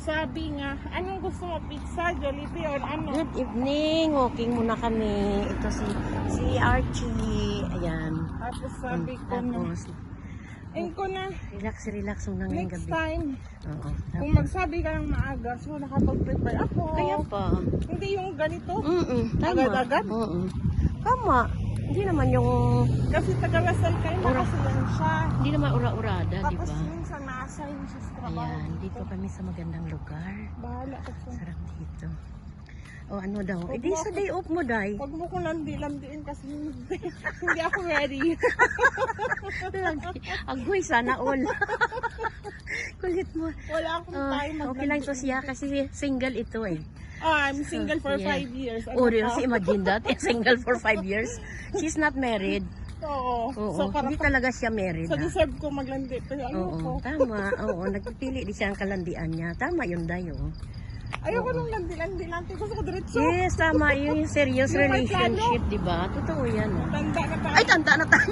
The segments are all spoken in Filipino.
Sabi nga, anong gusto mo? Pizza, Jollibee, or ano? Good evening. Walking muna kami. Ito si Archie. Ayan. Tapos sabi ko na, Tapos, relax muna ngayong next gabi. time, Oo. kung magsabi ka ng maaga, so nakapag-prepare ako. Kaya pa. Hindi yung ganito. Tama. Agad-agad? Tama. Hindi naman yung, Kasi taga-Lasal kayo, Ura. nakasiyan siya. hindi naman ura-urada, di Tapos ba? minsan na-assign siya sa trabaho. Ayan, dito kami sa magandang lugar. Bahala ka siya. Sarap dito. O ano daw? Eh di sa day off mo, Day. Huwag mo ko landi-landiin kasi hindi ako ready. Agoy, sana all. Kulit mo. Wala akong time. Okay lang to siya kasi single ito eh. I'm single for Yeah. 5 years. Oh, really? Imagine that. Single for 5 years. She's not married. Oo. Oo. So, para Hindi talaga siya married. sa Ha? deserve ko maglandi. Pero Oo, ayoko. tama. Oo, nagpipili di siya ang kalandian niya. Tama yun, Day. Oh. Ayoko nung landi-landi. Gusto ko diretso. Yes, tama. Yung serious Yung may relationship, di ba? Totoo yan. Oh. Tanda na tayo. Ay, tanda na tayo.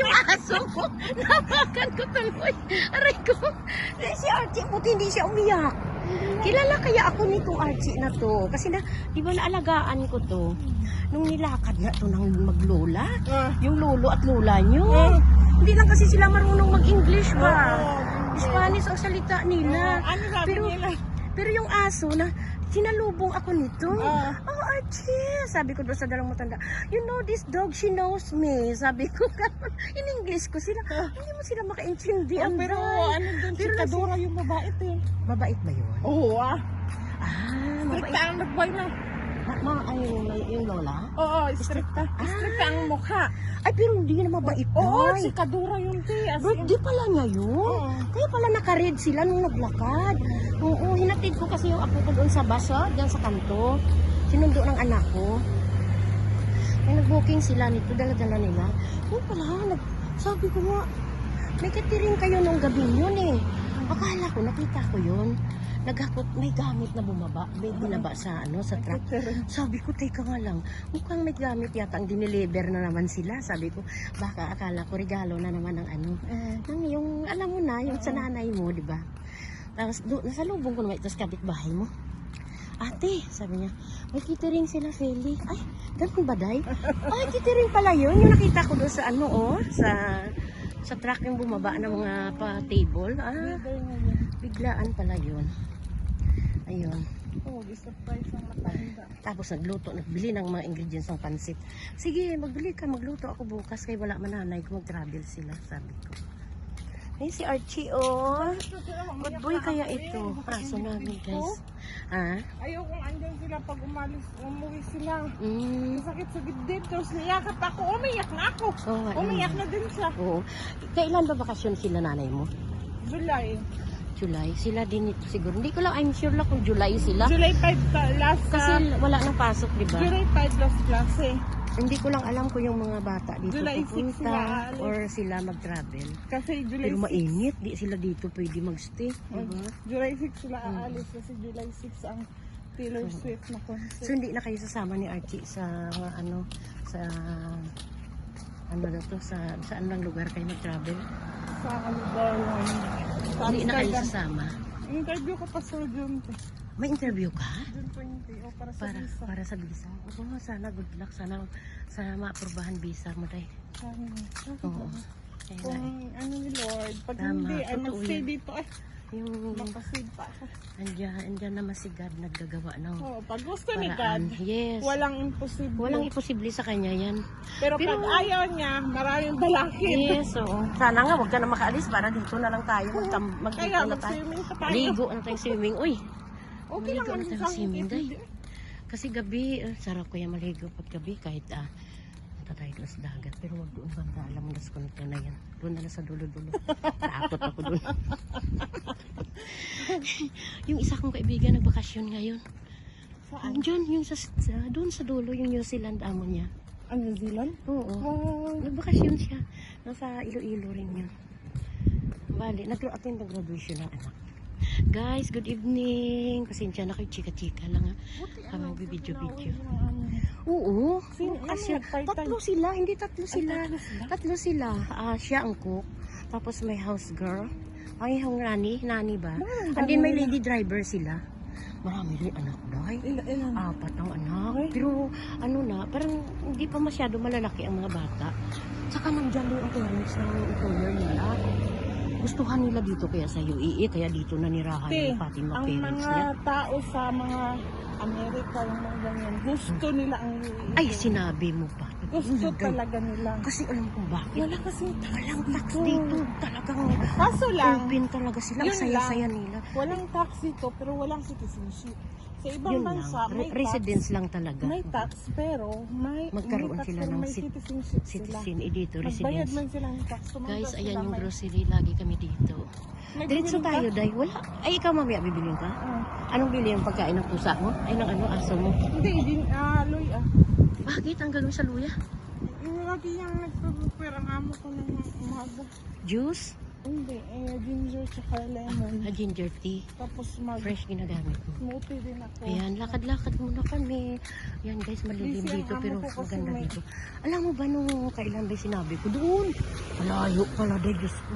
Yung aso ko. Napakan ko tuloy. Aray ko. Eh, si Archie, buti hindi siya umiyak. Kilala kaya ako nitong Archie na to. Kasi na, di ba naalagaan ko to? Nung nilakad nga to ng maglola. Yung lolo at lola nyo. Hindi lang kasi sila marunong mag-English ba? Spanish ang salita nila. Ano sabi nila? Pero yung aso na, sinalubong ako nito. Ah. Oh, Archie. Sabi ko doon sa dalang matanda, you know this dog, she knows me. Sabi ko, in English ko sila, hindi mo sila makaintindihan. Pero Day. ano dun, si Pero Kadora yung mabait eh. Mabait ba yun? Oo Mabait. Stricta ang nagboy na. Yung lola? Oo, stricta. Stricta ang mukha. Ay, pero hindi na mabait. Oo, Day. si Kadora yun te. Birthday pala niya yun. Oo. Kaya pala naka-red sila nung naglakad. Oo, hinatid ko kasi yung apo ko doon sa basa, dyan sa kanto. Sinundo ng anak ko. May nag-booking sila nito, dala-dala nila. Oo pala, sabi ko nga, may catering kayo nung gabi yun eh. Akala ko, nakita ko yun. Naghakot, may gamit na bumaba. May binaba sa, sa truck. Sabi ko, teka nga lang, mukhang may gamit yata ang dineliver na naman sila. Sabi ko, baka akala ko regalo na naman ng ng yung, alam mo na, yung sa nanay mo, di ba? Tapos, nasa lubong ko naman ito sa kapitbahay mo. Ate, sabi niya, may catering sila, Feli. Ay, ganun ba, Day? Ay, catering pala yun. Yung nakita ko doon sa sa truck yung bumaba ng mga pa-table. Biglaan pala yun. Ayun. Oo, surprise ang matanda. Tapos nagbili ng mga ingredients ng pansit. Sige, magbili ka, magluto ako bukas kay wala mananay ko, mag-travel sila, sabi ko. Ay, si Archie, oh. Good boy kaya ito. Aso namin, guys. Ha? Ayaw kung andyan sila pag umuwi sila. Mm. Masakit sa dibdib. Tapos niyakap ako. Umiyak na ako. Oh, Umiyak na din siya. Oo. Kailan ba bakasyon sila nanay mo? July. July? Sila din ito siguro. Hindi ko lang, I'm sure lang kung July sila. July 5 last. Kasi wala nang pasok, di ba? July 5 last klase. Hindi ko lang alam kung yung mga bata dito July 6 pupunta sila aalis. or sila mag-travel. Kasi July Pero 6. mainit, di sila dito pwede mag-stay. Diba? July 6 sila aalis. Kasi July 6 ang Taylor Swift na concert. So hindi na kayo sasama ni Archie sa sa saan lang lugar kayo mag-travel? Sa lugar Hindi na kayo sasama. Interview ko pa sa June. May interview ka? June 20. O para sa visa. Para sa visa. Oo, sana good luck. Sana ma-aprobahan visa mo tayo. Oo. Kaya Kung ano ni Lord, pag Tama, hindi, ay totoo mag-stay yan. dito, yung makasave pa ako. andyan naman si God naggagawa ng Oo, pag gusto ni paraan. God, Yes. walang imposible. Walang imposible sa kanya yan. Pero pag ayaw niya, maraming balakid. Yes, oo. Sana nga, huwag ka na makaalis para dito na lang tayo. Kaya Mag-dito na tayo. mag-swimming pa tayo. Ligo na tayong swimming. Uy, Okay maligo lang na tayong sa swimming, Day. hindi. Kasi gabi, sarap ko yung maligo pag gabi kahit punta tayo na sa dagat. Pero wag doon banda, alam mo na na yan. Doon na lang sa dulo-dulo. Takot ako doon. Yung isa kong kaibigan nagbakasyon ngayon. Saan? Diyan, yung doon sa dulo, yung New Zealand amo niya. New Zealand? Oo. Wow. Nagbakasyon siya. Nasa Iloilo rin yun. Bali, nag-attend ng graduation ng anak. Guys, good evening. Pasensya na kayo, chika-chika lang ha. Kami magbibidyo-video. Oo. Kasi tatlo sila, hindi tatlo sila. Tatlo sila. Siya ang cook. Tapos may house girl. Ay, yung nani ba? Maraming And then may nila. lady driver sila. Marami rin anak dahil. Ilan? Apat ang anak. Ay. Pero ano na, parang hindi pa masyado malalaki ang mga bata. Tsaka nandyan din ang parents ng employer nila. Gustuhan nila dito kaya sa UAE, kaya dito nanirahan Te, yung pati mga ang parents mga niya. tao sa mga Amerika, yung mga ganyan, gusto nila ang UAE. Ay, sinabi mo pa. Gusto talaga nila. Kasi alam kung bakit. Wala kasing Walang tax dito. Talagang Kaso lang, open talaga sila. Ang yun saya-saya lang. nila. walang tax dito, pero walang citizenship. Sa ibang Yun lang. bansa, may Residence tax. lang talaga. May tax, pero Magkaroon may tax, sila pero ng may citizenship sila. citizen. Dito, Magbayad residence. man sila ng tax. Tumanggap Guys, sila, ayan yung may- grocery. Lagi kami dito. Diretso Nagbibili ka? tayo, Day. Wala. Ay, ikaw mamaya bibilin ka? Anong bili yung pagkain ng pusa mo? Ay, ng ano, aso mo? Hindi, Loy Bakit? Ang gagawin sa luya? Lagi yung nagpapapir ang amo ko ng umaga. Juice? Hindi, ginger tsaka lemon. Ginger tea. Tapos Fresh ginagamit ko. smoothie din ako. Ayan, lakad-lakad muna kami. Yan guys, malilim Busy ang dito amo pero ko kasi maganda may- dito. Alam mo ba nung kailan ba sinabi ko doon? Malayo pala dahil Diyos ko.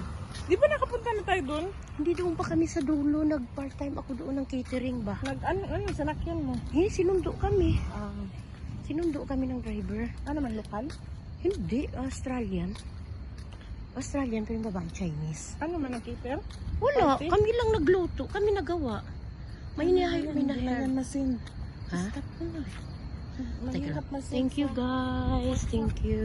Di ba nakapunta na tayo doon? Hindi doon pa kami sa dulo, nag-part-time ako doon ng catering ba? Ano, sanakyan mo? Sinundo kami. Sinundo kami ng driver. Ano man, lokal? Hindi, Australian. Australian pero yung babae Chinese. Ano man, cater? Wala, Party? kami lang nagluto, kami nagawa. May niyahay, may Hindi na nahair. yan masin. Ha? Stop mo na. Teka Mahirap lang. masin. Thank you guys, thank you.